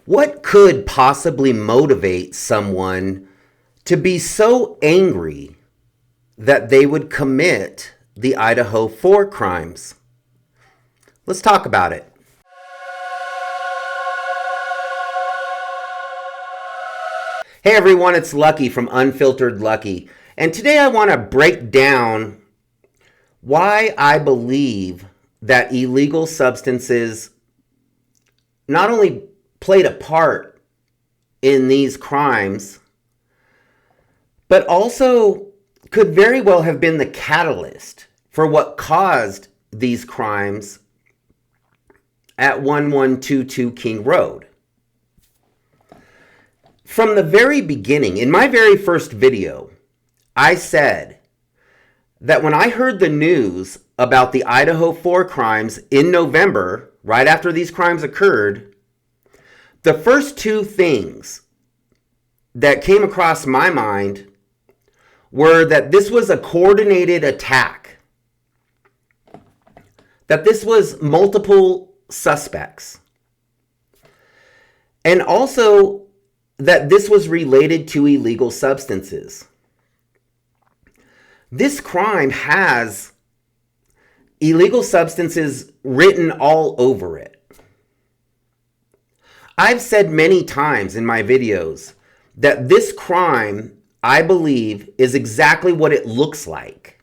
What could possibly motivate someone to be so angry that they would commit the Idaho 4 crimes? Let's talk about it. Hey everyone, it's Lucky from Unfiltered Lucky. And today I want to break down why I believe that illegal substances not only played a part in these crimes, but also could very well have been the catalyst for what caused these crimes at 1122 King Road. From the very beginning, in my very first video, I said that when I heard the news about the Idaho 4 crimes in November, right after these crimes occurred, the first two things that came across my mind were that this was a coordinated attack, that this was multiple suspects, and also that this was related to illegal substances. This crime has illegal substances written all over it. I've said many times in my videos that this crime, I believe, is exactly what it looks like.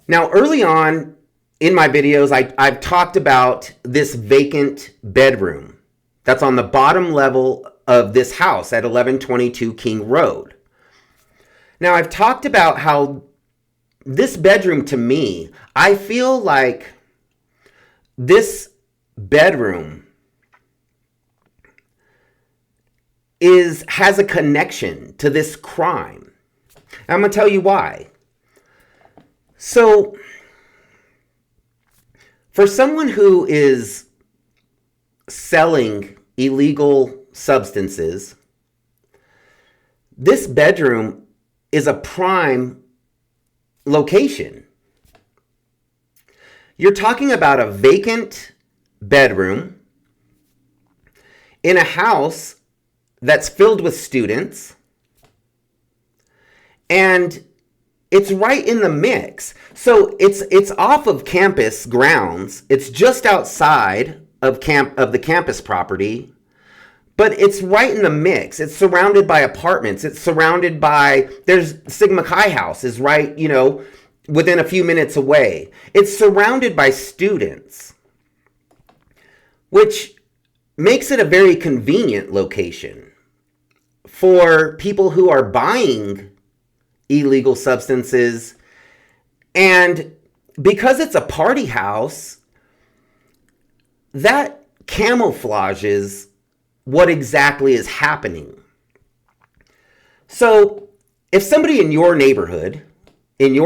Now, early on in my videos, I've talked about this vacant bedroom that's on the bottom level of this house at 1122 King Road. Now, I've talked about how this bedroom, to me, I feel like this bedroom has a connection to this crime. I'm going to tell you why. So, for someone who is selling illegal substances, this bedroom is a prime location. You're talking about a vacant bedroom in a house that's filled with students, and it's right in the mix. So it's off of campus grounds. It's just outside of the campus property, but it's right in the mix. It's surrounded by apartments. It's surrounded by, there's Sigma Chi House is right, within a few minutes away. It's surrounded by students, which makes it a very convenient location for people who are buying illegal substances. And because it's a party house, that camouflages what exactly is happening. So if somebody in your neighborhood, in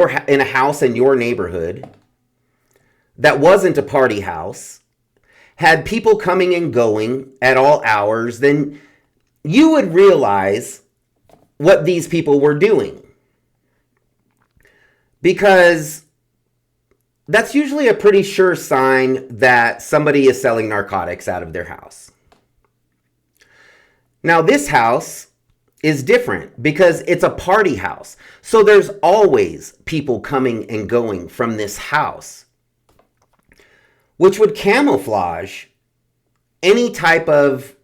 a house in your neighborhood that wasn't a party house, had people coming and going at all hours, then you would realize what these people were doing. Because that's usually a pretty sure sign that somebody is selling narcotics out of their house. Now, this house is different because it's a party house. So there's always people coming and going from this house, which would camouflage any type of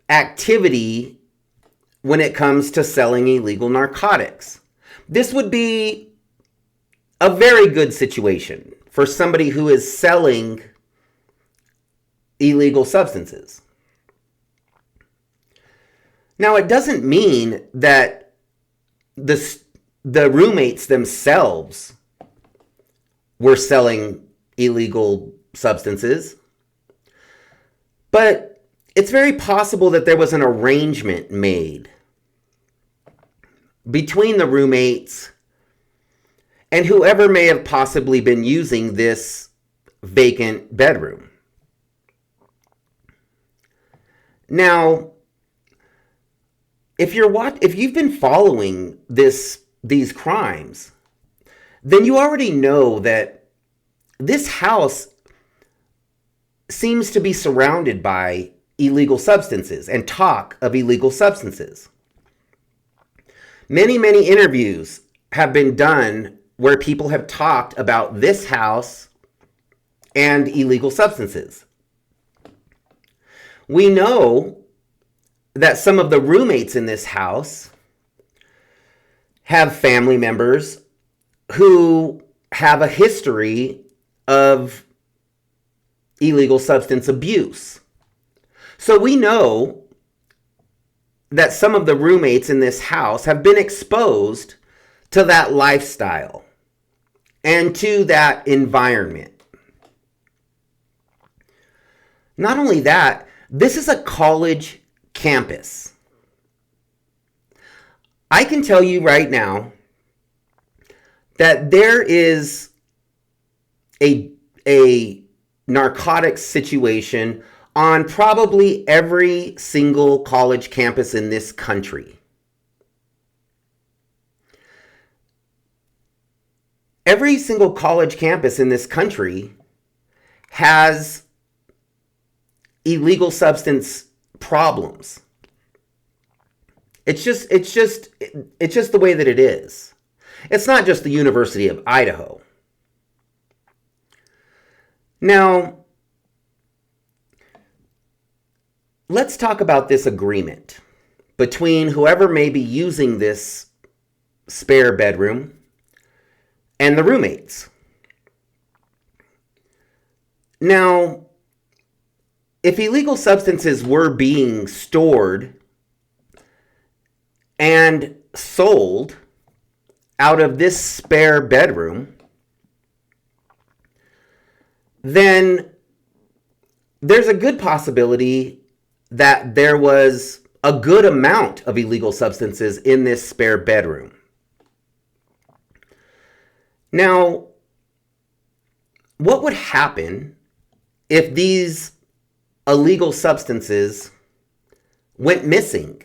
activity when it comes to selling illegal narcotics. This would be a very good situation for somebody who is selling illegal substances. Now, it doesn't mean that the roommates themselves were selling illegal substances, but it's very possible that there was an arrangement made between the roommates and whoever may have possibly been using this vacant bedroom. Now, if you've been following these crimes, then you already know that this house seems to be surrounded by illegal substances and talk of illegal substances. Many, many interviews have been done where people have talked about this house and illegal substances. We know that some of the roommates in this house have family members who have a history of illegal substance abuse. So we know that some of the roommates in this house have been exposed to that lifestyle and to that environment. Not only that, this is a college campus. I can tell you right now that there is a narcotics situation on probably every single college campus in this country. Every single college campus in this country has illegal substance problems. It's just the way that it is. It's not just the University of Idaho. Now, let's talk about this agreement between whoever may be using this spare bedroom and the roommates. Now, if illegal substances were being stored and sold out of this spare bedroom, then there's a good possibility that there was a good amount of illegal substances in this spare bedroom. Now, what would happen if these illegal substances went missing?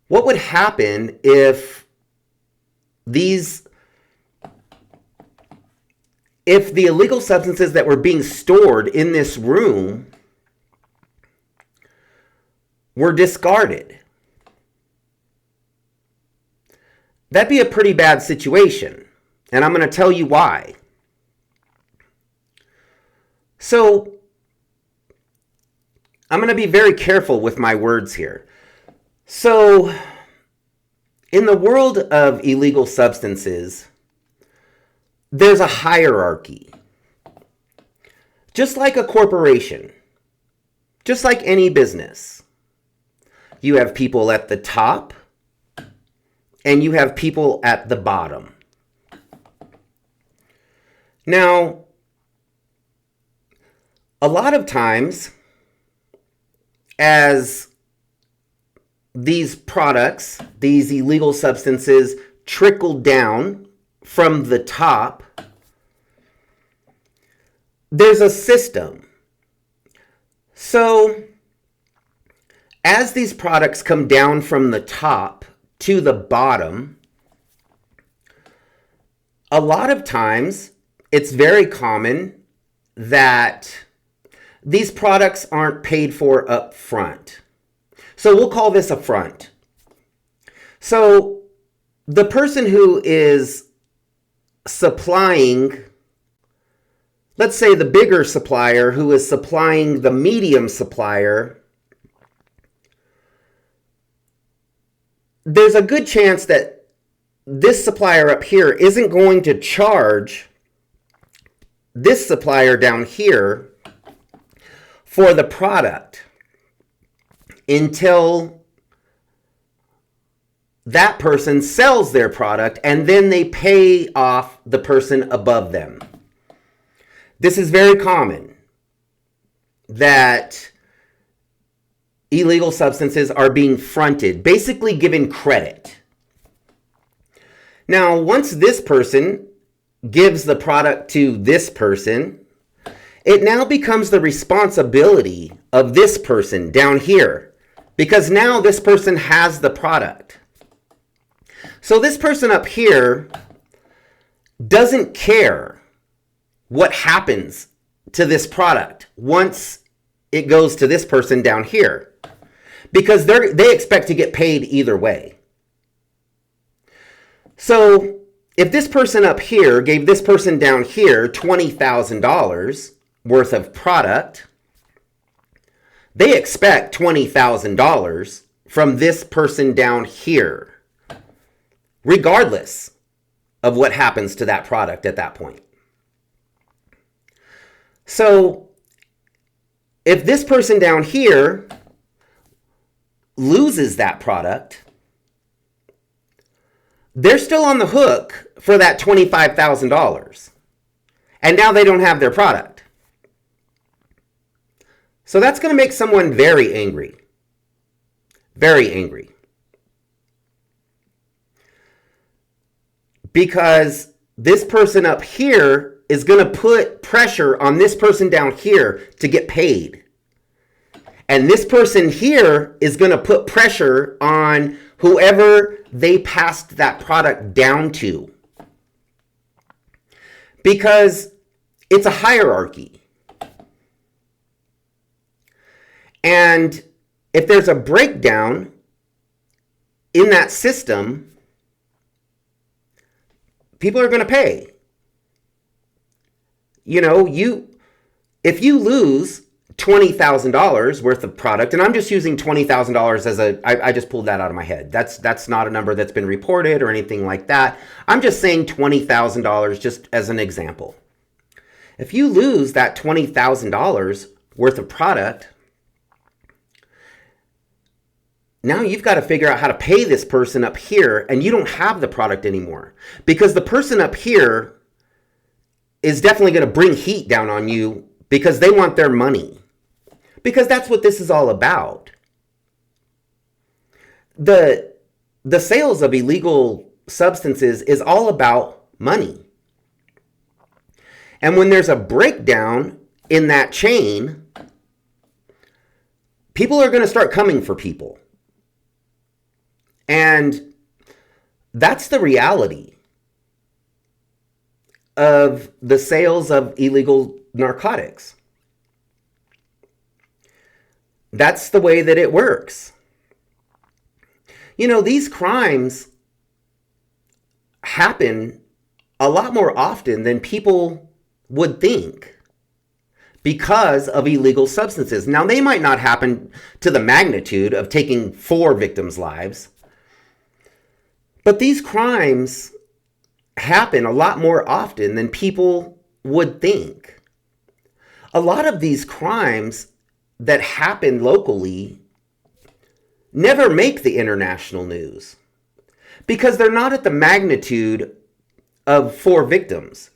What would happen if the illegal substances that were being stored in this room were discarded? That'd be a pretty bad situation, and I'm going to tell you why. So, I'm going to be very careful with my words here. So, in the world of illegal substances, there's a hierarchy. Just like a corporation, just like any business, you have people at the top and you have people at the bottom. Now, a lot of times, as these products, these illegal substances, trickle down from the top, there's a system. So, as these products come down from the top to the bottom, a lot of times it's very common that these products aren't paid for up front. So we'll call this a front. So the person who is supplying, let's say the bigger supplier who is supplying the medium supplier, there's a good chance that this supplier up here isn't going to charge this supplier down here for the product until that person sells their product, and then they pay off the person above them. This is very common, that illegal substances are being fronted, basically given credit. Now, once this person gives the product to this person, it now becomes the responsibility of this person down here, because now this person has the product. So this person up here doesn't care what happens to this product once it goes to this person down here, because they expect to get paid either way. So if this person up here gave this person down here $20,000 worth of product, they expect $20,000 from this person down here, regardless of what happens to that product at that point. So if this person down here loses that product, they're still on the hook for that $25,000. And now they don't have their product. So that's going to make someone very angry. Very angry. Because this person up here is going to put pressure on this person down here to get paid. And this person here is going to put pressure on whoever they passed that product down to. Because it's a hierarchy. And if there's a breakdown in that system, people are going to pay. You know, if you lose $20,000 worth of product, and I'm just using $20,000 as I just pulled that out of my head. That's not a number that's been reported or anything like that. I'm just saying $20,000 just as an example. If you lose that $20,000 worth of product, now you've got to figure out how to pay this person up here, and you don't have the product anymore. Because the person up here is definitely going to bring heat down on you because they want their money. Because that's what this is all about. The sales of illegal substances is all about money. And when there's a breakdown in that chain, people are going to start coming for people. And that's the reality of the sales of illegal narcotics. That's the way that it works. You know, these crimes happen a lot more often than people would think because of illegal substances. Now, they might not happen to the magnitude of taking 4 victims' lives, but these crimes happen a lot more often than people would think. A lot of these crimes that happen locally never make the international news because they're not at the magnitude of 4 victims.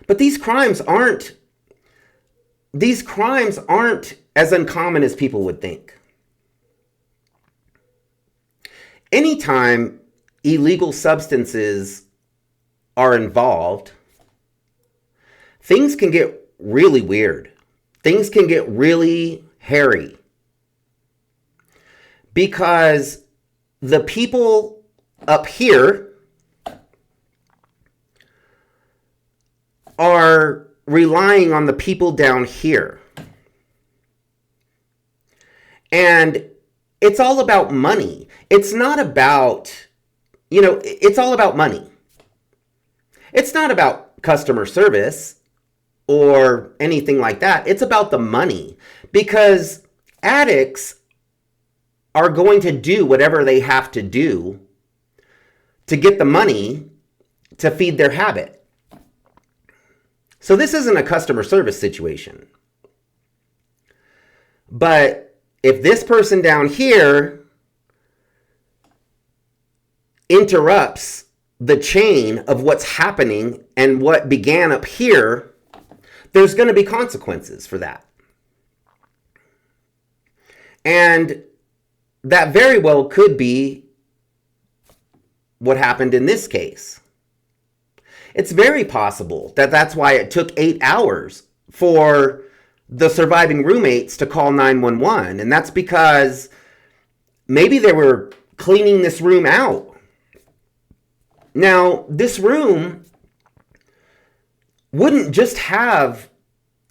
But these crimes aren't as uncommon as people would think. Anytime illegal substances are involved, things can get really weird. Things can get really hairy. Because the people up here are relying on the people down here. And it's all about money. It's not about, it's all about money. It's not about customer service or anything like that. It's about the money. Because addicts are going to do whatever they have to do to get the money to feed their habit. So this isn't a customer service situation. But if this person down here interrupts the chain of what's happening and what began up here, there's going to be consequences for that. And that very well could be what happened in this case. It's very possible that that's why it took 8 hours for the surviving roommates to call 911. And that's because maybe they were cleaning this room out. Now, this room wouldn't just have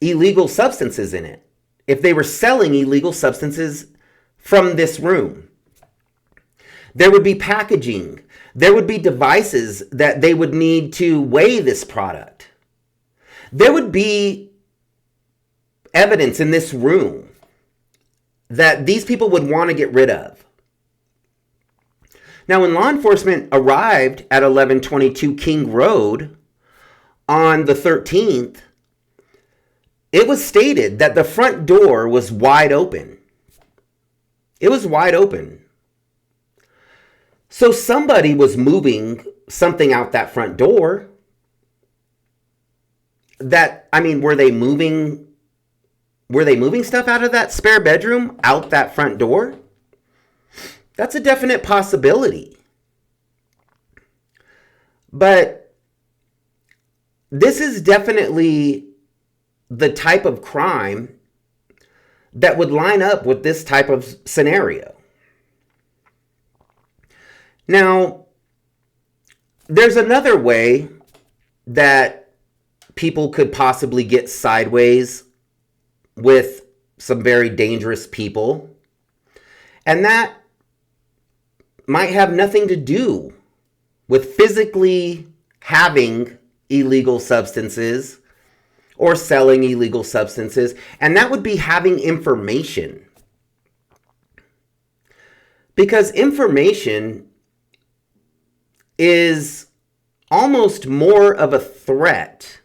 illegal substances in it if they were selling illegal substances from this room. There would be packaging. There would be devices that they would need to weigh this product. There would be evidence in this room that these people would want to get rid of. Now, when law enforcement arrived at 1122 King Road on the 13th, it was stated that the front door was wide open. It was wide open. So somebody was moving something out that front door. Were they moving stuff out of that spare bedroom out that front door? That's a definite possibility. But this is definitely the type of crime that would line up with this type of scenario. Now, there's another way that people could possibly get sideways with some very dangerous people, and that might have nothing to do with physically having illegal substances or selling illegal substances, and that would be having information. Because information is almost more of a threat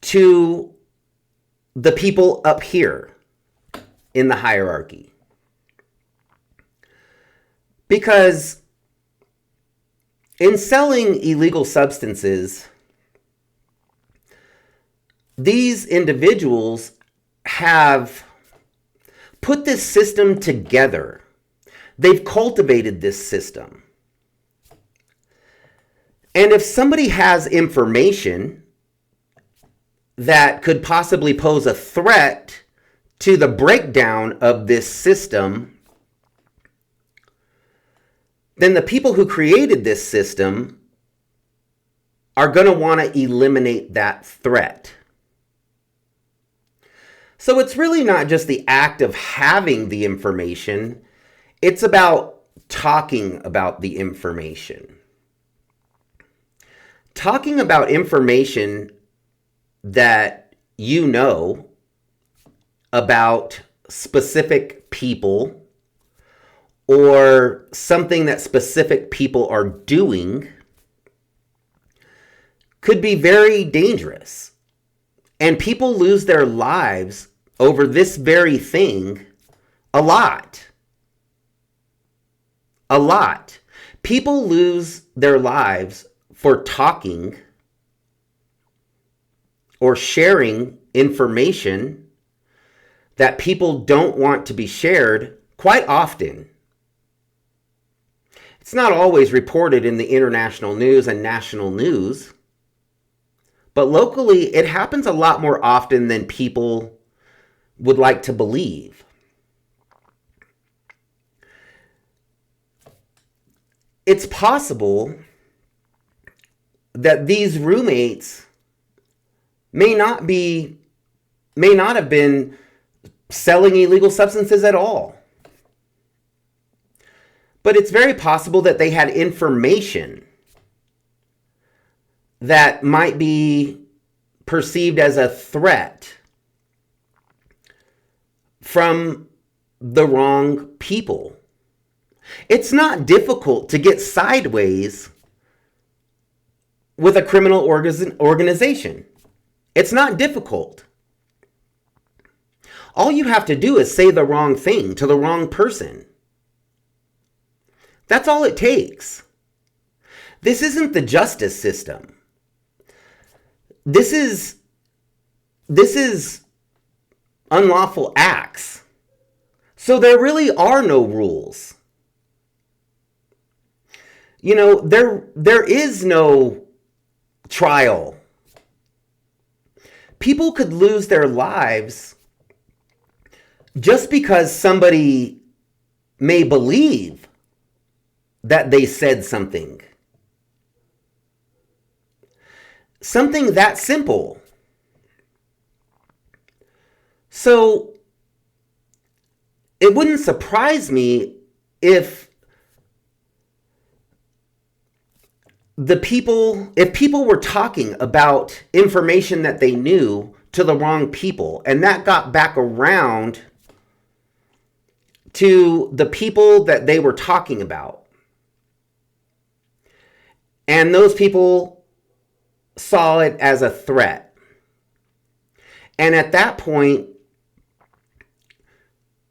to the people up here in the hierarchy. Because in selling illegal substances, these individuals have put this system together. They've cultivated this system. And if somebody has information that could possibly pose a threat to the breakdown of this system, then the people who created this system are going to want to eliminate that threat. So it's really not just the act of having the information, it's about talking about the information. Talking about information that you know about specific people or something that specific people are doing could be very dangerous. And people lose their lives over this very thing a lot. A lot. People lose their lives for talking or sharing information that people don't want to be shared quite often. It's not always reported in the international news and national news, but locally it happens a lot more often than people would like to believe. It's possible that these roommates may not have been selling illegal substances at all. But it's very possible that they had information that might be perceived as a threat from the wrong people. It's not difficult to get sideways with a criminal organization. It's not difficult. All you have to do is say the wrong thing to the wrong person. That's all it takes. This isn't the justice system. This is unlawful acts. So there really are no rules. You know, there is no trial. People could lose their lives just because somebody may believe that they said something. Something that simple. So it wouldn't surprise me if people were talking about information that they knew to the wrong people, and that got back around to the people that they were talking about. And those people saw it as a threat. And at that point,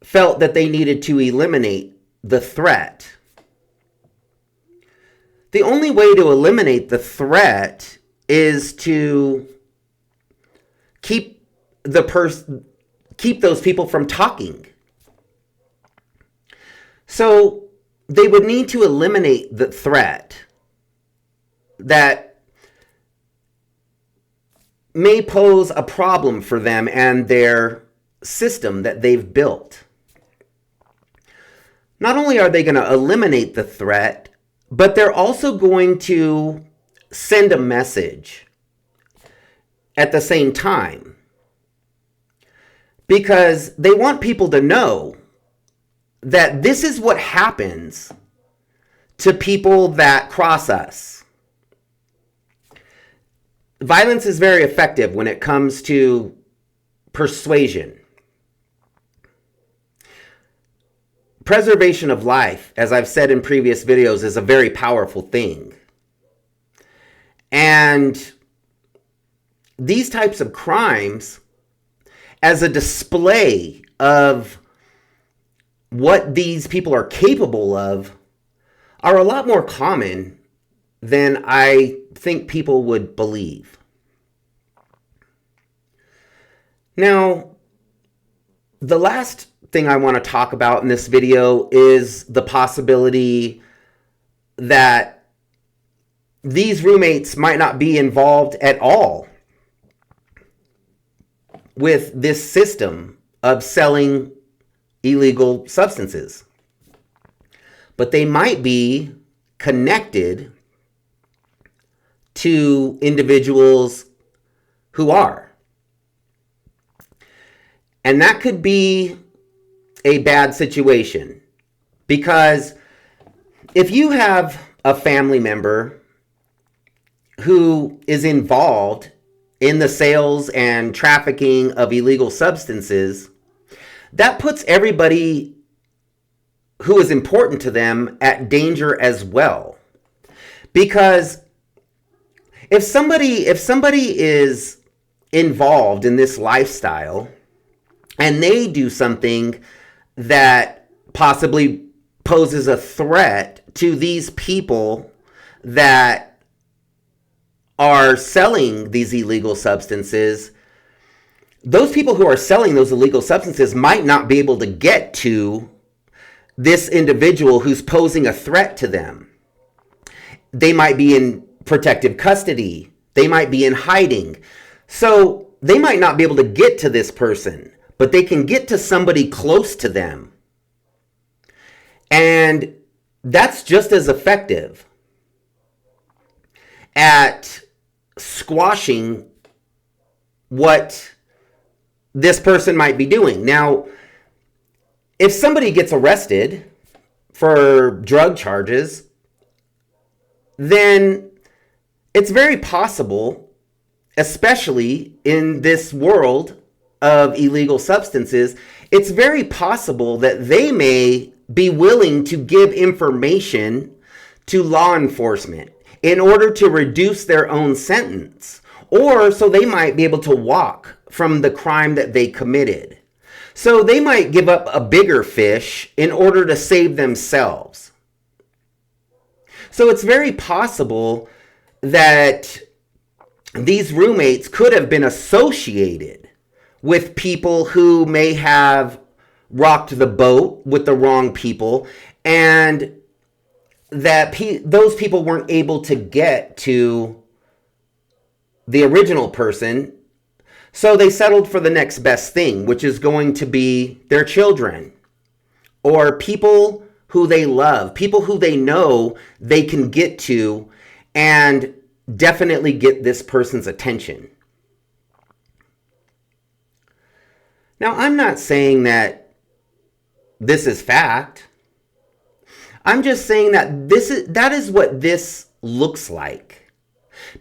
felt that they needed to eliminate the threat. The only way to eliminate the threat is to keep those people from talking. So they would need to eliminate the threat that may pose a problem for them and their system that they've built. Not only are they going to eliminate the threat, but they're also going to send a message at the same time, because they want people to know that this is what happens to people that cross us. Violence is very effective when it comes to persuasion. Preservation of life, as I've said in previous videos, is a very powerful thing. And these types of crimes, as a display of what these people are capable of, are a lot more common than I think people would believe. Now, the last thing I want to talk about in this video is the possibility that these roommates might not be involved at all with this system of selling illegal substances. But they might be connected to individuals who are. And that could be a bad situation, because if you have a family member who is involved in the sales and trafficking of illegal substances, that puts everybody who is important to them at danger as well. Because if somebody is involved in this lifestyle and they do something that possibly poses a threat to these people that are selling these illegal substances, those people who are selling those illegal substances might not be able to get to this individual who's posing a threat to them. They might be in protective custody. They might be in hiding. So they might not be able to get to this person, but they can get to somebody close to them. And that's just as effective at squashing what this person might be doing. Now, if somebody gets arrested for drug charges, then it's very possible, especially in this world of illegal substances, it's very possible that they may be willing to give information to law enforcement in order to reduce their own sentence, or so they might be able to walk from the crime that they committed. So they might give up a bigger fish in order to save themselves. So it's very possible that these roommates could have been associated with people who may have rocked the boat with the wrong people, and that those people weren't able to get to the original person, so they settled for the next best thing, which is going to be their children or people who they love, people who they know they can get to, and definitely get this person's attention. Now, I'm not saying that this is fact. I'm just saying that that is what this looks like.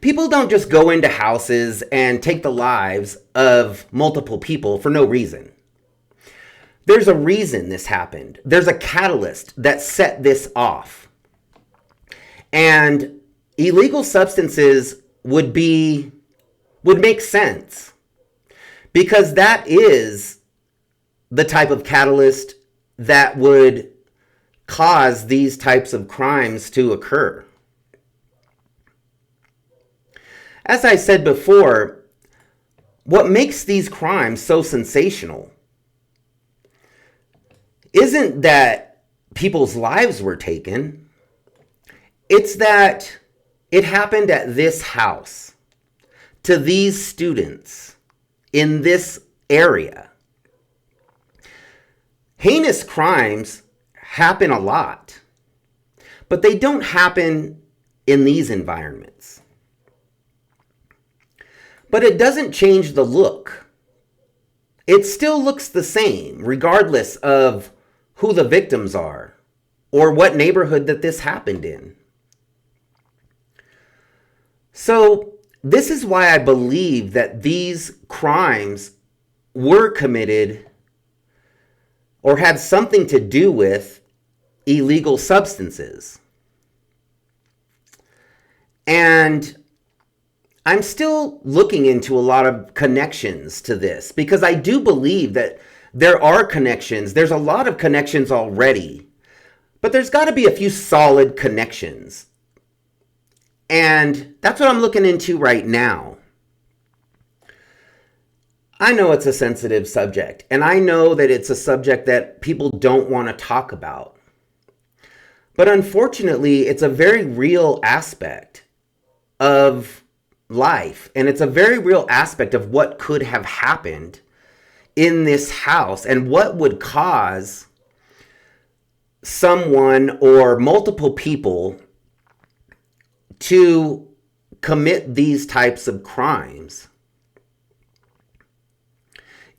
People don't just go into houses and take the lives of multiple people for no reason. There's a reason this happened. There's a catalyst that set this off. And illegal substances would make sense, because that is the type of catalyst that would cause these types of crimes to occur. As I said before, what makes these crimes so sensational isn't that people's lives were taken. It's that it happened at this house, to these students, in this area. Heinous crimes happen a lot, but they don't happen in these environments. But it doesn't change the look. It still looks the same, regardless of who the victims are or what neighborhood that this happened in. So this is why I believe that these crimes were committed or had something to do with illegal substances. And I'm still looking into a lot of connections to this, because I do believe that there are connections. There's a lot of connections already, but there's got to be a few solid connections. And that's what I'm looking into right now. I know it's a sensitive subject, and I know that it's a subject that people don't want to talk about. But unfortunately, it's a very real aspect of life, and it's a very real aspect of what could have happened in this house and what would cause someone or multiple people to commit these types of crimes.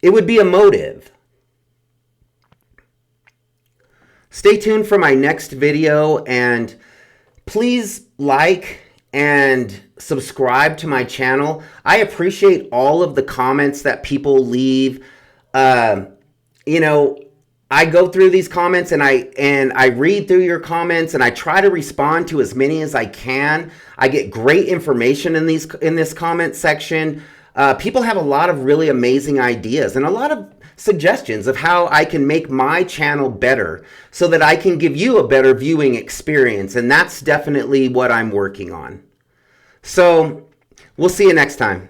It would be a motive. Stay tuned for my next video, and please like and subscribe to my channel. I appreciate all of the comments that people leave. I go through these comments and I read through your comments, and I try to respond to as many as I can. I get great information in this comment section. People have a lot of really amazing ideas and a lot of suggestions of how I can make my channel better so that I can give you a better viewing experience. And that's definitely what I'm working on. So we'll see you next time.